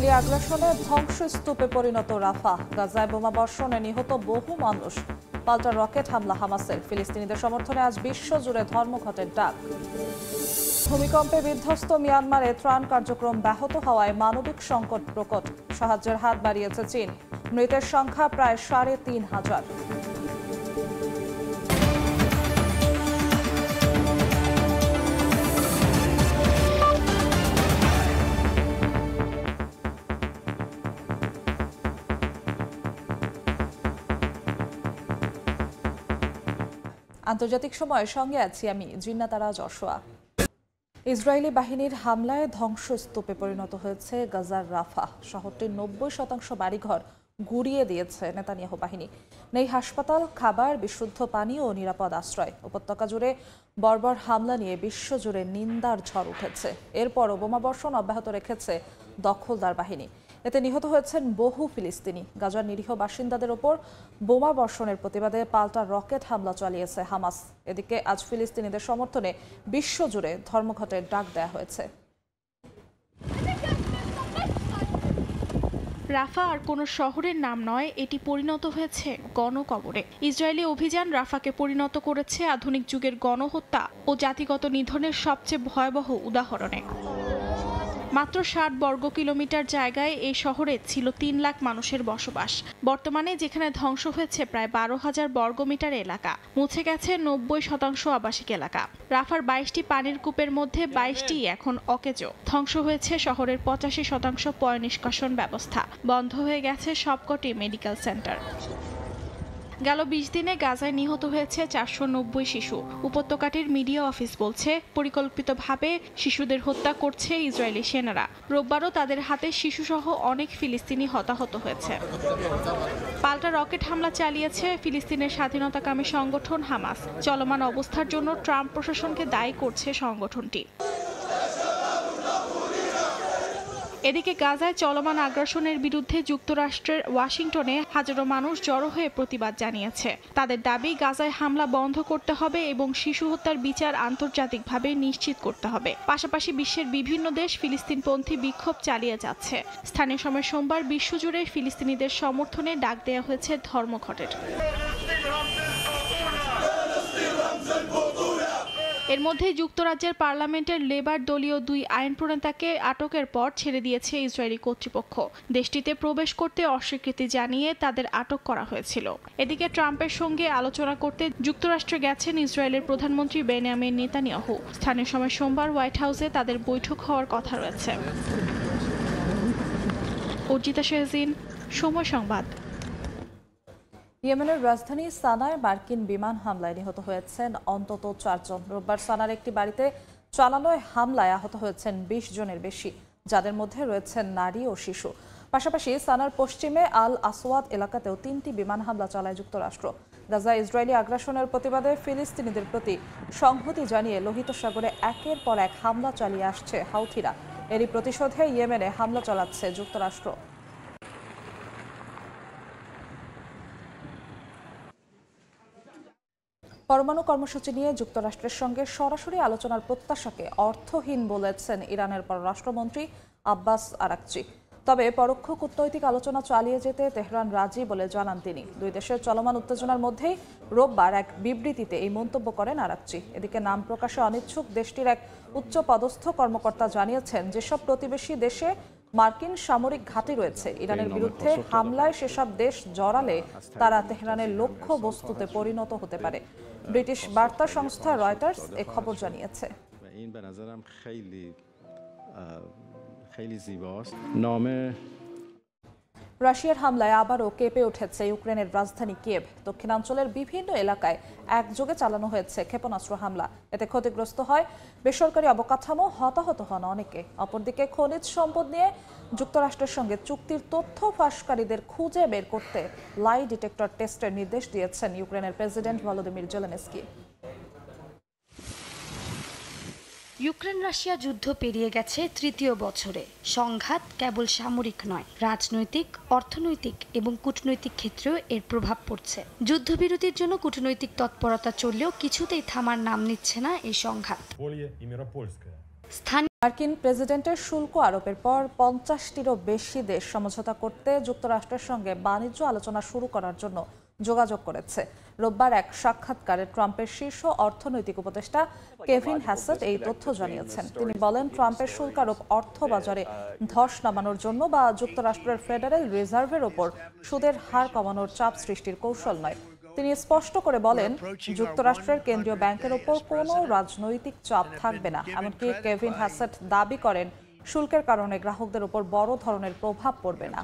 আগ্রাসনে ধ্বংসস্তূপে পরিণত রাফা, গাজায় বোমাবর্ষণে নিহত বহু মানুষ, পাল্টা রকেট হামলা হামাসের। ফিলিস্তিনিদের সমর্থনে আজ বিশ্বজুড়ে ধর্মঘটের ডাক। ভূমিকম্পে বিধ্বস্ত মিয়ানমারে ত্রাণ কার্যক্রম ব্যাহত হওয়ায় মানবিক সংকট প্রকট। সাহায্যের হাত বাড়িয়েছে চীন। মৃতের সংখ্যা প্রায় ৩,৫০০। আন্তর্জাতিক সময়ের সঙ্গে আছি আমি জিন্নাতারা যশোয়া। ইসরায়েলি বাহিনীর হামলায় ধ্বংসস্তূপে পরিণত হয়েছে গাজার রাফা। শহরটির ৯০% বাড়িঘর গুড়িয়ে দিয়েছে নেতানিয়াহু বাহিনী। নেই হাসপাতাল, খাবার, বিশুদ্ধ পানি ও নিরাপদ আশ্রয়। উপত্যকা জুড়ে বর্বর হামলা নিয়ে বিশ্বজুড়ে নিন্দার ঝড় উঠেছে। এরপরও বোমাবর্ষণ অব্যাহত রেখেছে দখলদার বাহিনী। এতে নিহত হয়েছেন বহু ফিলিস্তিনি। গাজার নিরীহ বাসিন্দাদের ওপর বোমা বর্ষণের প্রতিবাদে পাল্টা রকেট হামলা চালিয়েছে হামাস। এদিকে আজ ফিলিস্তিনিদের সমর্থনে বিশ্বজুড়ে ধর্মঘটের ডাক দেয়া হয়েছে। রাফা আর কোনো শহরের নাম নয়, এটি পরিণত হয়েছে গণকবরে। ইসরায়েলি অভিযান রাফাকে পরিণত করেছে আধুনিক যুগের গণহত্যা ও জাতিগত নিধনের সবচেয়ে ভয়াবহ উদাহরণে। মাত্র ৬০ বর্গ কিলোমিটার জায়গায় এই শহরে ছিল ৩ লাখ মানুষের বসবাস। বর্তমানে যেখানে ধ্বংস হয়েছে প্রায় ১২,০০০ বর্গমিটার এলাকা, মুছে গেছে ৯০% আবাসিক এলাকা। রাফার ২২টি পানির কূপের মধ্যে ২২টি এখন অকেজো। ধ্বংস হয়েছে শহরের ৮৫% পয়ঃনিষ্কাশন ব্যবস্থা। বন্ধ হয়ে গেছে সবকটি মেডিকেল সেন্টার। গেল ২০ দিনে গাজায় নিহত হয়েছে ৪৯০ শিশু। উপত্যকাটির মিডিয়া অফিস বলছে, পরিকল্পিতভাবে শিশুদের হত্যা করছে ইসরায়েলি সেনারা। রোববারও তাদের হাতে শিশুসহ অনেক ফিলিস্তিনি হতাহত হয়েছে। পাল্টা রকেট হামলা চালিয়েছে ফিলিস্তিনের স্বাধীনতাকামী সংগঠন হামাস। চলমান অবস্থার জন্য ট্রাম্প প্রশাসনকে দায়ী করছে সংগঠনটি। এদিকে গাজায় চলমান আগ্রাসনের বিরুদ্ধে যুক্তরাষ্ট্রের ওয়াশিংটনে হাজারো মানুষ জড়ো হয়ে প্রতিবাদ জানিয়েছে। তাদের দাবি, গাজায় হামলা বন্ধ করতে হবে এবং শিশু হত্যার বিচার আন্তর্জাতিকভাবে নিশ্চিত করতে হবে। পাশাপাশি বিশ্বের বিভিন্ন দেশ ফিলিস্তিনপন্থী বিক্ষোভ চালিয়ে যাচ্ছে। স্থানীয় সময় সোমবার বিশ্বজুড়ে ফিলিস্তিনিদের সমর্থনে ডাক দেওয়া হয়েছে ধর্মঘটের। এর মধ্যে যুক্তরাজ্যের পার্লামেন্টের লেবার দলীয় ২ আইন প্রণেতাকে আটকের পর ছেড়ে দিয়েছে ইসরায়েলি কর্তৃপক্ষ। দেশটিতে প্রবেশ করতে অস্বীকৃতি জানিয়ে তাদের আটক করা হয়েছিল। এদিকে ট্রাম্পের সঙ্গে আলোচনা করতে যুক্তরাষ্ট্রে গেছেন ইসরায়েলের প্রধানমন্ত্রী বেনিয়ামিন নেতানিয়াহু। স্থানীয় সময় সোমবার হোয়াইট হাউসে তাদের বৈঠক হওয়ার কথা রয়েছে। অর্জিতা শেহজিন, সময় সংবাদ। ইয়েমেনের রাজধানী সানায় মার্কিন বিমান হামলায় নিহত হয়েছেন অন্তত ৪ জন। রোববার সানার একটি বাড়িতে চালানো হামলায় আহত হয়েছেন ২০ জনের বেশি, যাদের মধ্যে রয়েছেন নারী ও শিশু। পাশাপাশি সানার পশ্চিমে আল আসওয়াদ এলাকাতেও ৩টি বিমান হামলা চালায় যুক্তরাষ্ট্র। গাজায় ইসরায়েলি আগ্রাসনের প্রতিবাদে ফিলিস্তিনিদের প্রতি সংহতি জানিয়ে লোহিত সাগরে একের পর এক হামলা চালিয়ে আসছে হাউথিরা। এরই প্রতিশোধে ইয়েমেনে হামলা চালাচ্ছে যুক্তরাষ্ট্র। পরমাণু কর্মসূচি নিয়ে যুক্তরাষ্ট্রের সঙ্গে সরাসরি আলোচনার প্রত্যাশাকে অর্থহীন বলেছেন ইরানের পররাষ্ট্রমন্ত্রী আব্বাস আরাকচি। তবে পরোক্ষ কূটনৈতিক আলোচনা চালিয়ে যেতে তেহরান রাজি বলে জানান তিনি। দুই দেশের চলমান উত্তেজনার মধ্যেই রোববার এক বিবৃতিতে এই মন্তব্য করেন আরাকচি। এদিকে নাম প্রকাশে অনিচ্ছুক দেশটির এক উচ্চপদস্থ কর্মকর্তা জানিয়েছেন, যেসব প্রতিবেশী দেশে মার্কিন সামরিক ঘাঁটি রয়েছে, ইরানের বিরুদ্ধে হামলায় সেসব দেশ জড়ালে তারা তেহরানের লক্ষ্য বস্তুতে পরিণত হতে পারে। ব্রিটিশ বার্তা সংস্থা রয়টার্স এ খবর জানিয়েছে। রাশিয়ার হামলায় আবারও কেঁপে উঠেছে ইউক্রেনের রাজধানী কিয়েভ। দক্ষিণাঞ্চলের বিভিন্ন এলাকায় একযোগে চালানো হয়েছে ক্ষেপণাস্ত্র হামলা। এতে ক্ষতিগ্রস্ত হয় বেসরকারি অবকাঠামো, হতাহত হন অনেকে। অপরদিকে খনিজ সম্পদ নিয়ে যুক্তরাষ্ট্রের সঙ্গে চুক্তির তথ্য ফাঁসকারীদের খুঁজে বের করতে লাই ডিটেক্টর টেস্টের নির্দেশ দিয়েছেন ইউক্রেনের president Volodymyr Zelensky. Ukraine Russia যুদ্ধ পেরিয়ে গেছে তৃতীয় বছরে। সংঘাত কেবল সামরিক নয়, রাজনৈতিক, অর্থনৈতিক এবং কূটনৈতিক ক্ষেত্রেও এর প্রভাব পড়ছে। যুদ্ধবিরতির জন্য কূটনৈতিক তৎপরতা চললেও কিছুতেই থামার নাম নিচ্ছে না এই সংঘাত। স্থানীয় মার্কিন প্রেসিডেন্টের শুল্ক আরোপের পর 50টিরও বেশি দেশ সমঝোতা করতে যুক্তরাষ্ট্রের সঙ্গে বাণিজ্য আলোচনা শুরু করার জন্য যোগাযোগ করেছে। রোববার এক সাক্ষাৎকারে ট্রাম্পের শীর্ষ অর্থনৈতিক উপদেষ্টা কেভিন হ্যাসেট এই তথ্য জানিয়েছেন। তিনি বলেন, ট্রাম্পের শুল্ক আরোপ অর্থ বাজারে ধস নামানোর জন্য বা যুক্তরাষ্ট্রের ফেডারেল রিজার্ভের ওপর সুদের হার কমানোর চাপ সৃষ্টির কৌশল নয়। তিনি স্পষ্ট করে বলেন, যুক্তরাষ্ট্রের কেন্দ্রীয় ব্যাংকের ওপর কোনো রাজনৈতিক চাপ থাকবে না। এমনকি কেভিন হ্যাসেট দাবি করেন, শুল্কের কারণে গ্রাহকদের উপর বড় ধরনের প্রভাব পড়বে না।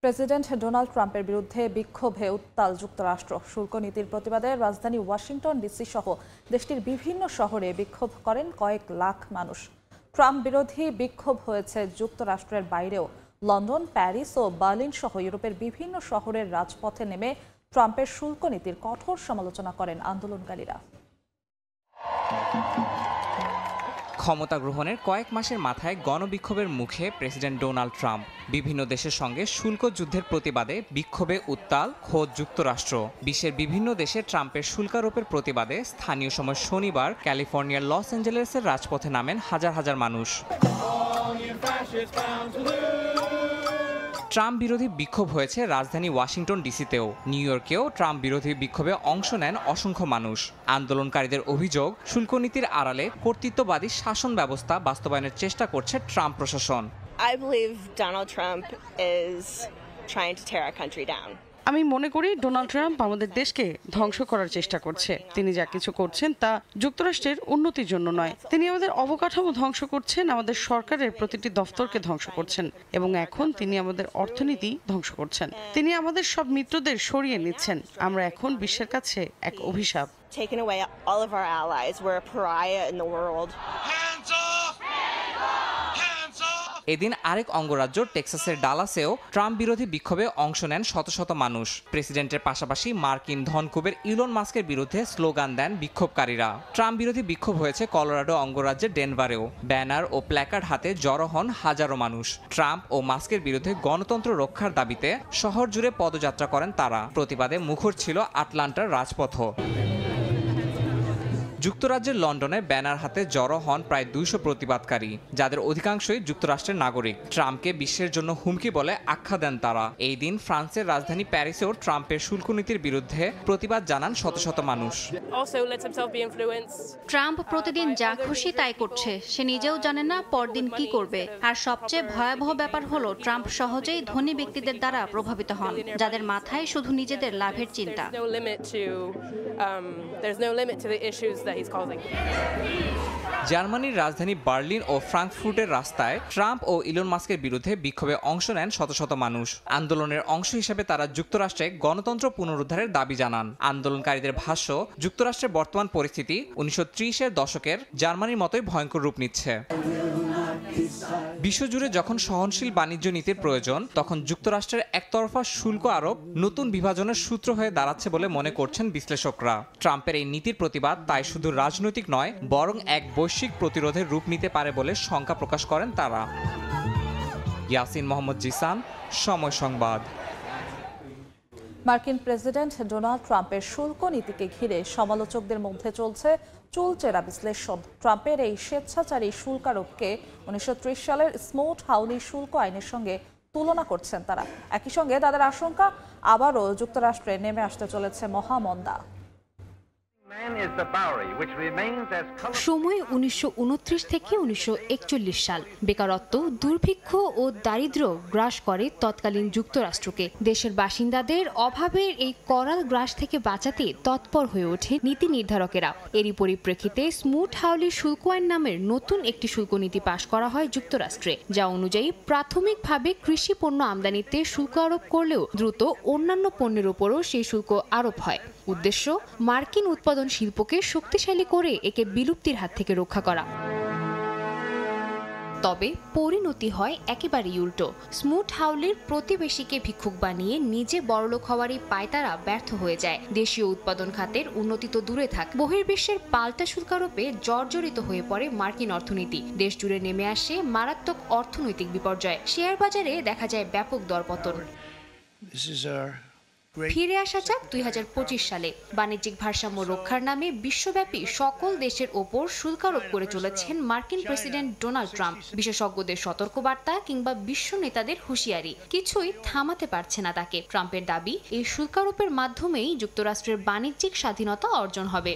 প্রেসিডেন্ট ডোনাল্ড ট্রাম্পের বিরুদ্ধে বিক্ষোভে উত্তাল যুক্তরাষ্ট্র। শুল্ক নীতির প্রতিবাদে রাজধানী ওয়াশিংটন ডিসি সহ দেশটির বিভিন্ন শহরে বিক্ষোভ করেন কয়েক লাখ মানুষ। ট্রাম্প বিরোধী বিক্ষোভ হয়েছে যুক্তরাষ্ট্রের বাইরেও। লন্ডন, প্যারিস ও বার্লিন সহ ইউরোপের বিভিন্ন শহরের রাজপথে নেমে ট্রাম্পের শুল্ক নীতির কঠোর সমালোচনা করেন আন্দোলনকারীরা। ক্ষমতা গ্রহণের কয়েক মাসের মাথায় গণবিক্ষোভের মুখে প্রেসিডেন্ট ডোনাল্ড ট্রাম্প। বিভিন্ন দেশের সঙ্গে শুল্ক যুদ্ধের প্রতিবাদে বিক্ষোভে উত্তাল খোদ যুক্তরাষ্ট্র। বিশ্বের বিভিন্ন দেশে ট্রাম্পের শুল্কারোপের প্রতিবাদে স্থানীয় সময় শনিবার ক্যালিফোর্নিয়ার লস অ্যাঞ্জেলেসের রাজপথে নামেন হাজার হাজার মানুষ। ট্রাম্প বিরোধী বিক্ষোভ হয়েছে রাজধানী ওয়াশিংটন ডিসিতেও। নিউ ইয়র্কেও ট্রাম্প বিরোধী বিক্ষোভে অংশ নেন অসংখ্য মানুষ। আন্দোলনকারীদের অভিযোগ, শুল্ক নীতির আড়ালে কর্তৃত্ববাদী শাসন ব্যবস্থা বাস্তবায়নের চেষ্টা করছে ট্রাম্প প্রশাসন। I believe Donald Trump is trying to tear our country down. আমি মনে করি ডোনাল্ড ট্রাম্প আমাদের দেশকে ধ্বংস করার চেষ্টা করছে। তিনি যা কিছু করছেন তা যুক্তরাষ্ট্রের উন্নতির জন্য নয়। তিনি আমাদের অবকাঠামো ধ্বংস করছেন, আমাদের সরকারের প্রতিটি দফতরকে ধ্বংস করছেন এবং এখন তিনি আমাদের অর্থনীতি ধ্বংস করছেন। তিনি আমাদের সব মিত্রদের সরিয়ে নিচ্ছেন। আমরা এখন বিশ্বের কাছে এক অভিশাপ। Taking away all of our allies. We're a pariah in the world. এদিন আরেক অঙ্গরাজ্য টেক্সাসের ডালাসেও ট্রাম্প বিরোধী বিক্ষোভে অংশ নেন শত শত মানুষ। প্রেসিডেন্টের পাশাপাশি মার্কিন ধনকুবের ইলন মাস্কের বিরুদ্ধে স্লোগান দেন বিক্ষোভকারীরা। ট্রাম্প বিরোধী বিক্ষোভ হয়েছে কলোরাডো অঙ্গরাজ্যের ডেনভারেও। ব্যানার ও প্ল্যাকার্ড হাতে জড়ো হন হাজারো মানুষ। ট্রাম্প ও মাস্কের বিরুদ্ধে গণতন্ত্র রক্ষার দাবিতে শহর জুড়ে পদযাত্রা করেন তারা। প্রতিবাদে মুখর ছিল আটলান্টার রাজপথও। যুক্তরাজ্যের লন্ডনে ব্যানার হাতে জড়ো হন প্রায় 200 প্রতিবাদকারী, যাদের অধিকাংশই যুক্তরাষ্ট্রের নাগরিক। ট্রাম্পকে বিশ্বের জন্য হুমকি বলে আখ্যা দেন তারা। এই দিন ফ্রান্সের রাজধানী প্যারিসেও ট্রাম্পের শুল্ক নীতির বিরুদ্ধে প্রতিবাদ জানান শত শত মানুষ। ট্রাম্প প্রতিদিন যা খুশি তাই করছে, সে নিজেও জানে না পরদিন কি করবে। আর সবচেয়ে ভয়াবহ ব্যাপার হলো, ট্রাম্প সহজেই ধনী ব্যক্তিদের দ্বারা প্রভাবিত হন, যাদের মাথায় শুধু নিজেদের লাভের চিন্তা। জার্মানির রাজধানী বার্লিন ও ফ্রাঙ্কফুর্টের রাস্তায় ট্রাম্প ও ইলন মাস্কের বিরুদ্ধে বিক্ষোভে অংশ নেন শত শত মানুষ। আন্দোলনের অংশ হিসেবে তারা যুক্তরাষ্ট্রে গণতন্ত্র পুনরুদ্ধারের দাবি জানান। আন্দোলনকারীদের ভাষ্য, যুক্তরাষ্ট্রের বর্তমান পরিস্থিতি 1930-এর দশকের জার্মানির মতোই ভয়ঙ্কর রূপ নিচ্ছে। বিশ্বজুড়ে যখন সহনশীল বাণিজ্য নীতির প্রয়োজন, তখন যুক্তরাষ্ট্রের একতরফা শুল্ক আরোপ নতুন বিভাজনের সূত্র হয়ে দাঁড়াচ্ছে বলে মনে করছেন বিশ্লেষকরা। ট্রাম্পের এই নীতির প্রতিবাদ তাই শুধু রাজনৈতিক নয়, বরং এক বৈশ্বিক প্রতিরোধের রূপ নিতে পারে বলে শঙ্কা প্রকাশ করেন তারা। ইয়াসিন মোহাম্মদ জিসান, সময় সংবাদ। মার্কিন প্রেসিডেন্ট ডোনাল্ড ট্রাম্পের শুল্ক নীতিকে ঘিরে সমালোচকদের মধ্যে চলছে চুলচেরা বিশ্লেষণ। ট্রাম্পের এই স্বেচ্ছাচারী শুল্ক আরোপকে 1930 সালের স্মুথ হাউলি শুল্ক আইনের সঙ্গে তুলনা করছেন তারা। একই সঙ্গে তাদের আশঙ্কা, আবারও যুক্তরাষ্ট্রে নেমে আসতে চলেছে মহামন্দা। সময় 1929 থেকে 1941 সাল। বেকারত্ব, দুর্ভিক্ষ ও দারিদ্র্য গ্রাস করে তৎকালীন যুক্তরাষ্ট্রকে। দেশের বাসিন্দাদের অভাবের এই করাল গ্রাস থেকে বাঁচাতে তৎপর হয়ে ওঠে নীতি নির্ধারকেরা। এরই পরিপ্রেক্ষিতে স্মুথ হাউলি শুল্ক আইন নামের নতুন একটি শুল্ক নীতি পাশ করা হয় যুক্তরাষ্ট্রে, যা অনুযায়ী প্রাথমিকভাবে কৃষি পণ্য আমদানিতে শুল্ক আরোপ করলেও দ্রুত অন্যান্য পণ্যের উপরও সেই শুল্ক আরোপ হয়। উদ্দেশ্য, মার্কিন উৎপাদন শিল্পকে শক্তিশালী করে একে বিলুপ্তির হাত থেকে রক্ষা করা। তবে পরিণতি হয় একেবারেই উল্টো। স্মুথ হাউলির প্রতিবেশীকে ভিক্ষুক বানিয়ে নিজে বড়লোক হওয়ারই পায়তারা ব্যর্থ হয়ে যায়। দেশীয় উৎপাদন খাতের উন্নতি তো দূরে থাক, বহির্বিশ্বের পাল্টা শুল্কারোপে জর্জরিত হয়ে পড়ে মার্কিন অর্থনীতি। দেশ জুড়ে নেমে আসে মারাত্মক অর্থনৈতিক বিপর্যয়। শেয়ার বাজারে দেখা যায় ব্যাপক দরপতন। ফিরে আসা যাক 2025 সালে। বাণিজ্যিক ভারসাম্য রক্ষার নামে বিশ্বব্যাপী সকল দেশের ওপর শুল্ক আরোপ করে চলেছেন মার্কিন প্রেসিডেন্ট ডোনাল্ড ট্রাম্প। বিশেষজ্ঞদের সতর্কবার্তা কিংবা বিশ্ব নেতাদের হুঁশিয়ারি কিছুই থামাতে পারছে না তাকে। ট্রাম্পের দাবি, এই শুল্ক আরোপের মাধ্যমেই যুক্তরাষ্ট্রের বাণিজ্যিক স্বাধীনতা অর্জন হবে।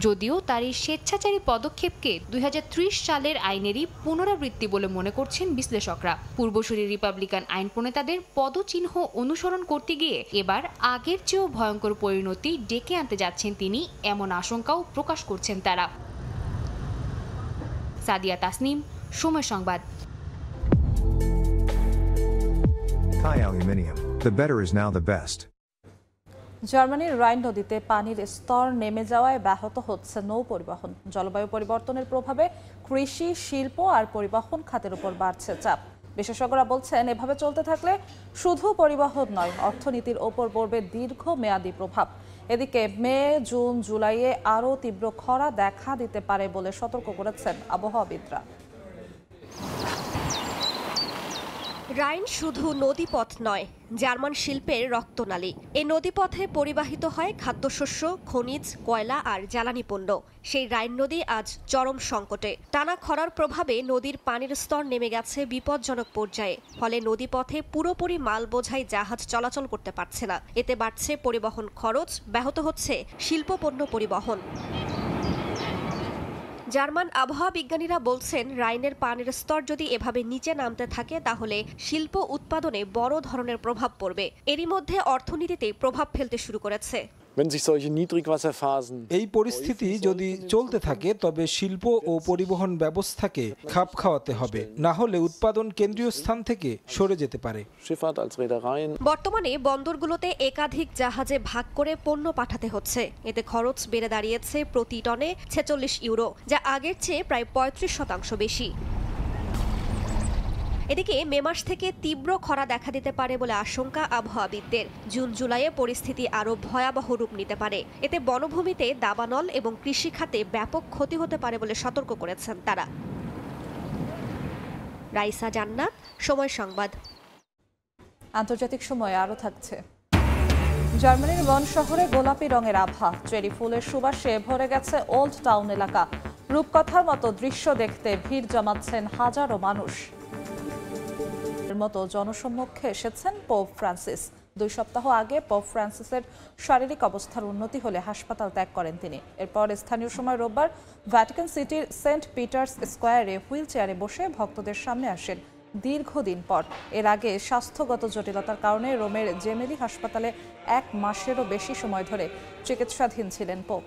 যদিও তার এই স্বেচ্ছাচারী পদক্ষেপকে 2030 সালের আইনেরই পুনরাবৃত্তি বলে মনে করছেন বিশ্লেষকরা। পূর্বসূরি রিপাবলিকান আইন প্রণেতাদের পদচিহ্ন অনুসরণ করতে গিয়ে এবার আগের চেয়েও ভয়ঙ্কর পরিণতি ডেকে আনতে যাচ্ছেন তিনি, এমন আশঙ্কাও প্রকাশ করছেন তারা। সাদিয়া তাসনিম, সময় সংবাদ। Thai Aluminium. The better is now the best. জার্মানির রাইন নদীতে পানির স্তর নেমে যাওয়ায় ব্যাহত হচ্ছে নৌ পরিবহন। জলবায়ু পরিবর্তনের প্রভাবে কৃষি, শিল্প আর পরিবহন খাতের উপর বাড়ছে চাপ। বিশেষজ্ঞরা বলছেন, এভাবে চলতে থাকলে শুধু পরিবহন নয়, অর্থনীতির ওপর পড়বে দীর্ঘমেয়াদী প্রভাব। এদিকে মে, জুন, জুলাইয়ে আরও তীব্র খরা দেখা দিতে পারে বলে সতর্ক করেছেন আবহাওয়াবিদরা। রাইন শুধু নদীপথ নয়, জার্মান শিল্পের রক্তনালী। এই নদীপথে পরিবাহিত হয় খাদ্যশস্য, খনিজ, কয়লা আর জ্বালানি পণ্য। সেই রাইন নদী আজ চরম সংকটে। টানা খরার প্রভাবে নদীর পানির স্তর নেমে গেছে বিপজ্জনক পর্যায়ে। ফলে নদীপথে পুরোপুরি মাল বোঝাই জাহাজ চলাচল করতে পারছে না। এতে বাড়ছে পরিবহন খরচ, ব্যাহত হচ্ছে শিল্পপণ্য পরিবহন। জার্মান আবহাওয়া বিজ্ঞানীরা বলছেন, রাইনের পানির স্তর যদি এভাবে নিচে নামতে থাকে তাহলে শিল্প উৎপাদনে বড় ধরনের প্রভাব পড়বে। এরই মধ্যে অর্থনীতিতে প্রভাব ফেলতে শুরু করেছে। এই পরিস্থিতি যদি চলতে থাকে তবে শিল্প ও পরিবহন ব্যবস্থাকে খাপ খাওয়াতে হবে, না হলে উৎপাদন কেন্দ্রীয় স্থান থেকে সরে যেতে পারে। বর্তমানে বন্দরগুলোতে একাধিক জাহাজে ভাগ করে পণ্য পাঠাতে হচ্ছে। এতে খরচ বেড়ে দাঁড়িয়েছে প্রতি টনে 46 ইউরো, যা আগের চেয়ে প্রায় 35% বেশি। এদিকে মে মাস থেকে তীব্র খরা দেখা দিতে পারে বলে আশঙ্কা আবহাওয়াবিদদের। জুন জুলাইয়ে পরিস্থিতি আরও ভয়াবহ রূপ নিতে পারে। এতে বনভূমিতে দাবানল এবং কৃষি খাতে ব্যাপক ক্ষতি হতে পারে বলে সতর্ক করেছেন তারা। রাইসা জান্নাত, সময় সংবাদ। আন্তর্জাতিক সময় আরও থাকছে। জার্মানির বন শহরে গোলাপি রঙের আভা, চেরি ফুলের সুবাসে ভরে গেছে ওল্ড টাউন এলাকা। রূপকথার মতো দৃশ্য দেখতে ভিড় জমাচ্ছেন হাজারো মানুষ। মতো জনসম্মুখে এসেছেন পোপ ফ্রান্সিস। 2 সপ্তাহ আগে পোপ ফ্রান্সিসের শারীরিক অবস্থার উন্নতি হলে হাসপাতাল ত্যাগ করেন তিনি। এরপর স্থানীয় সময় রোববার ভ্যাটিকান সিটির সেন্ট পিটার্স স্কোয়ারে হুইল চেয়ারে বসে ভক্তদের সামনে আসেন দীর্ঘদিন পর। এর আগে স্বাস্থ্যগত জটিলতার কারণে রোমের জেমেলি হাসপাতালে 1 মাসেরও বেশি সময় ধরে চিকিৎসাধীন ছিলেন পোপ।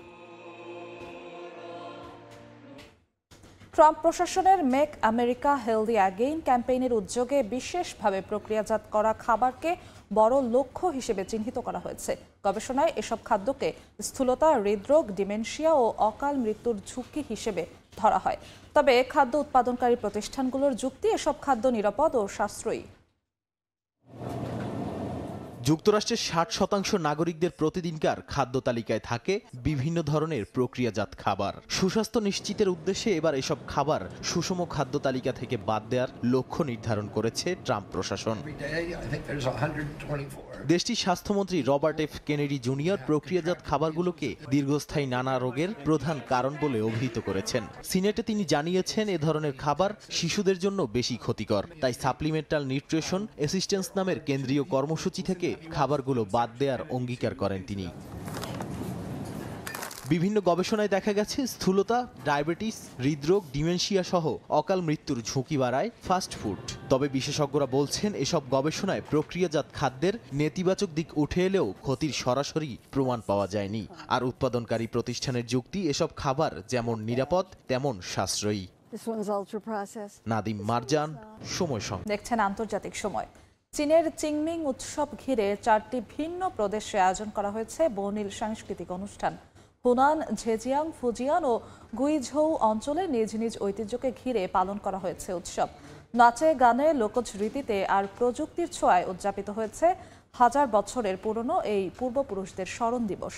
ট্রাম্প প্রশাসনের মেক আমেরিকা হেলদি অ্যাগেইন ক্যাম্পেইনের উদ্যোগে বিশেষভাবে প্রক্রিয়াজাত করা খাবারকে বড় লক্ষ্য হিসেবে চিহ্নিত করা হয়েছে। গবেষণায় এসব খাদ্যকে স্থূলতা, হৃদরোগ, ডিমেনশিয়া ও অকাল মৃত্যুর ঝুঁকি হিসেবে ধরা হয়। তবে খাদ্য উৎপাদনকারী প্রতিষ্ঠানগুলোর যুক্তি, এসব খাদ্য নিরাপদ ও সাশ্রয়ী। যুক্তরাষ্ট্রের 60% নাগরিকদের প্রতিদিনকার খাদ্য তালিকায় থাকে বিভিন্ন ধরনের প্রক্রিয়াজাত খাবার। সুস্বাস্থ্য নিশ্চিতের উদ্দেশ্যে এবার এসব খাবার সুষম খাদ্য তালিকা থেকে বাদ দেওয়ার লক্ষ্য নির্ধারণ করেছে ট্রাম্প প্রশাসন। দেশটির স্বাস্থ্যমন্ত্রী রবার্ট এফ কেনেডি জুনিয়র প্রক্রিয়াজাত খাবারগুলোকে দীর্ঘস্থায়ী নানা রোগের প্রধান কারণ বলে অভিহিত করেছেন। সিনেটে তিনি জানিয়েছেন, এ ধরনের খাবার শিশুদের জন্য বেশি ক্ষতিকর। তাই সাপ্লিমেন্টাল নিউট্রিশন অ্যাসিস্ট্যান্স নামের কেন্দ্রীয় কর্মসূচি থেকে খাবারগুলো বাদ দেওয়ার অঙ্গীকার করেন তিনি। বিভিন্ন গবেষণায় দেখা গেছে, স্থূলতা, ডায়াবেটিস, হৃদরোগ, ডিমেনশিয়া সহ অকাল মৃত্যুর ঝুঁকি বাড়ায় ফাস্ট ফুড। তবে বিশেষজ্ঞরা বলছেন, এসব গবেষণায় প্রক্রিয়াজাত খাদ্যের নেতিবাচক দিক উঠে এলেও ক্ষতির সরাসরি প্রমাণ পাওয়া যায়নি। আর উৎপাদনকারী প্রতিষ্ঠানের যুক্তি, এসব খাবার যেমন নিরাপদ তেমন সাশ্রয়ী। নাদিম মারজান, সময় সংবাদ। দেখছেন আন্তর্জাতিক সময়। চীনের চিংমিং উৎসব ঘিরে 4টি ভিন্ন প্রদেশে আয়োজন করা হয়েছে বর্ণিল সাংস্কৃতিক অনুষ্ঠান। হুনান, ঝেজিয়াং, ফুজিয়ান ও গুইঝৌ অঞ্চলে নিজ নিজ ঐতিহ্যকে ঘিরে পালন করা হয়েছে উৎসব। নাচে, গানে, লোকজ রীতিতে আর প্রযুক্তির ছোঁয়ায় উদযাপিত হয়েছে 1000 বছরের পুরনো এই পূর্বপুরুষদের স্মরণ দিবস।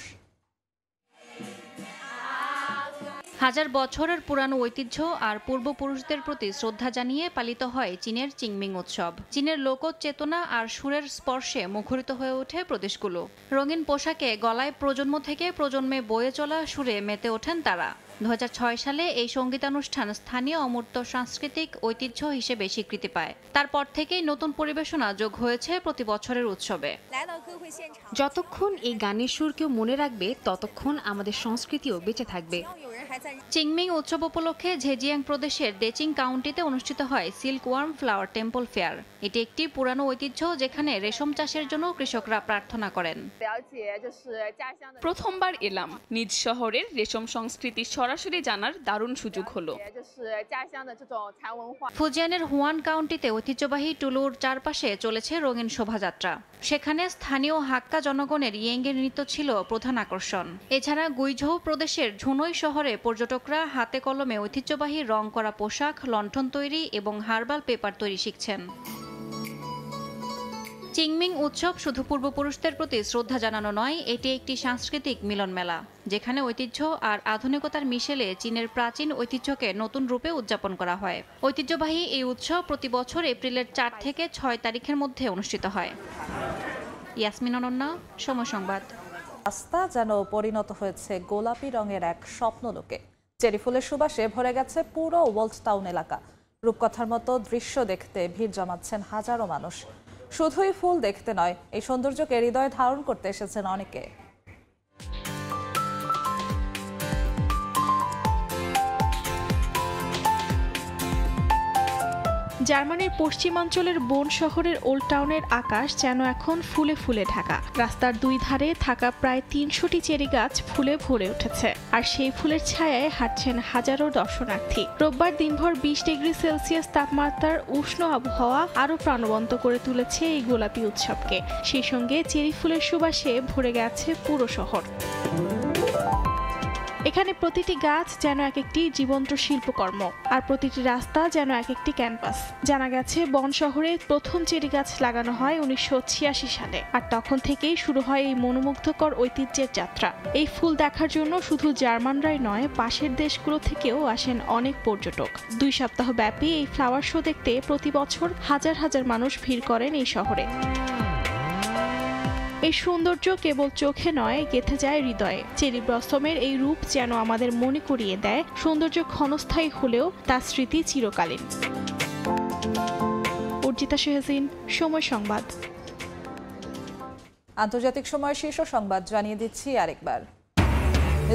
হাজার বছরের পুরানো ঐতিহ্য আর পূর্বপুরুষদের প্রতি শ্রদ্ধা জানিয়ে পালিত হয় চীনের চিংমিং উৎসব। চীনের লোক চেতনা আর সুরের স্পর্শে মুখরিত হয়ে ওঠে প্রদেশগুলো। রঙিন পোশাকে গলায় প্রজন্ম থেকে প্রজন্মে বয়ে চলা সুরে মেতে ওঠেন তারা। 2006 সালে এই সঙ্গীতানুষ্ঠান স্থানীয় অমূর্ত সাংস্কৃতিক ঐতিহ্য হিসেবে স্বীকৃতি পায়। তারপর থেকেই নতুন পরিবেশনা যোগ হয়েছে প্রতি বছরের উৎসবে। যতক্ষণ এই গানের সুর কেউ মনে রাখবে ততক্ষণ আমাদের সংস্কৃতিও বেঁচে থাকবে। চিংমিং উৎসব উপলক্ষে ঝেজিয়াং প্রদেশের দেচিং কাউন্টিতে অনুষ্ঠিত হয় silkworm flower temple fair. এটি একটি পুরানো ঐতিহ্য যেখানে রেশম চাষের জন্য কৃষকরা প্রার্থনা করেন। প্রথমবার এলাম, নিজ শহরের রেশম সংস্কৃতি সরাসরি জানার দারুণ সুযোগ হলো। ফুজিয়ানের হুয়ান কাউন্টিতে ঐতিহ্যবাহী টুলুর চারপাশে চলেছে রঙিন শোভাযাত্রা। সেখানে স্থানীয় হাক্কা জনগণের ইয়েঙ্গের নৃত্য ছিল প্রধান আকর্ষণ। এছাড়া গুইঝৌ প্রদেশের ঝুনই শহরে পর্যটকরা হাতে কলমে ঐতিহ্যবাহী রং করা পোশাক, লণ্ঠন তৈরি এবং হার্বাল পেপার তৈরি শিখছেন। চিংমিং উৎসব শুধু পূর্বপুরুষদের প্রতি শ্রদ্ধা জানানো নয়, এটি একটি সাংস্কৃতিক মিলন মেলা যেখানে ঐতিহ্য আর আধুনিকতার মিশেলে চীনের প্রাচীন ঐতিহ্যকে নতুন রূপে উদযাপন করা হয়। ঐতিহ্যবাহী এই উৎসব প্রতি বছর এপ্রিলের 4 থেকে 6 তারিখের মধ্যে অনুষ্ঠিত হয়। ইয়াসমিন অনন্যা, সময় সংবাদ। রাস্তা যেন পরিণত হয়েছে গোলাপি রঙের এক স্বপ্নলোকে। চেরি ফুলের সুবাসে ভরে গেছে পুরো ওল্ড টাউন এলাকা। রূপকথার মতো দৃশ্য দেখতে ভিড় জমাচ্ছেন হাজারো মানুষ। শুধুই ফুল দেখতে নয়, এই সৌন্দর্যকে হৃদয়ে ধারণ করতে এসেছেন অনেকে। জার্মানির পশ্চিমাঞ্চলের বোন শহরের ওল্ড টাউনের আকাশ যেন এখন ফুলে ফুলে ঢাকা। রাস্তার দুই ধারে থাকা প্রায় 300টি চেরি গাছ ফুলে ভরে উঠেছে, আর সেই ফুলের ছায়ায় হাঁটছেন হাজারো দর্শনার্থী। রোববার দিনভর 20 ডিগ্রি সেলসিয়াস তাপমাত্রার উষ্ণ আবহাওয়া আরও প্রাণবন্ত করে তুলেছে এই গোলাপি উৎসবকে। সেই সঙ্গে চেরি ফুলের সুবাসে ভরে গেছে পুরো শহর। এখানে প্রতিটি গাছ যেন এক একটি জীবন্ত শিল্পকর্ম, আর প্রতিটি রাস্তা যেন এক একটি ক্যানভাস। জানা গেছে বন শহরে প্রথম চেরি গাছ লাগানো হয় 1986 সালে, আর তখন থেকেই শুরু হয় এই মনোমুগ্ধকর ঐতিহ্যের যাত্রা। এই ফুল দেখার জন্য শুধু জার্মানরাই নয়, পাশের দেশগুলো থেকেও আসেন অনেক পর্যটক। 2 সপ্তাহ ব্যাপী এই ফ্লাওয়ার শো দেখতে প্রতি বছর হাজার হাজার মানুষ ভিড় করেন এই শহরে। এই সৌন্দর্য কেবল চোখে নয়, গেঁথে যায় হৃদয়ে। চেরি ব্লসমের এই রূপ যেন আমাদের মনে করিয়ে দেয় সৌন্দর্য ক্ষণস্থায়ী হলেও তার স্মৃতি চিরকালীন। অর্জিতা শেহজিন, সময় সংবাদ। আন্তর্জাতিক সময় শীর্ষ সংবাদ জানিয়ে দিচ্ছি আরেকবার।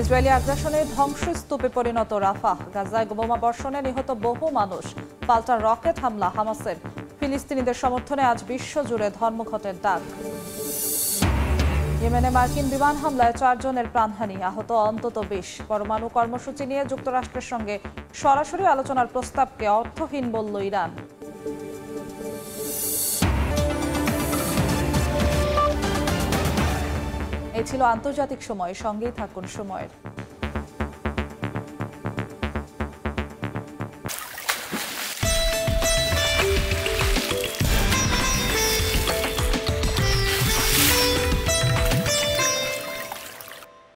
ইসরায়েলি আগ্রাসনে ধ্বংসস্তূপে পরিণত রাফাহ, গাজায় বোমা বর্ষণে নিহত বহু মানুষ, পাল্টা রকেট হামলা হামাসের। ফিলিস্তিনিদের সমর্থনে আজ বিশ্বজুড়ে ধর্মঘটের ডাক। ইয়েমেনে মার্কিন বিমান হামলায় 4 জনের প্রাণহানি, আহত অন্তত 20। পরমাণু কর্মসূচি নিয়ে যুক্তরাষ্ট্রের সঙ্গে সরাসরি আলোচনার প্রস্তাবকে অর্থহীন বলল ইরান। এই ছিল আন্তর্জাতিক সময়। সঙ্গেই থাকুন সময়ের।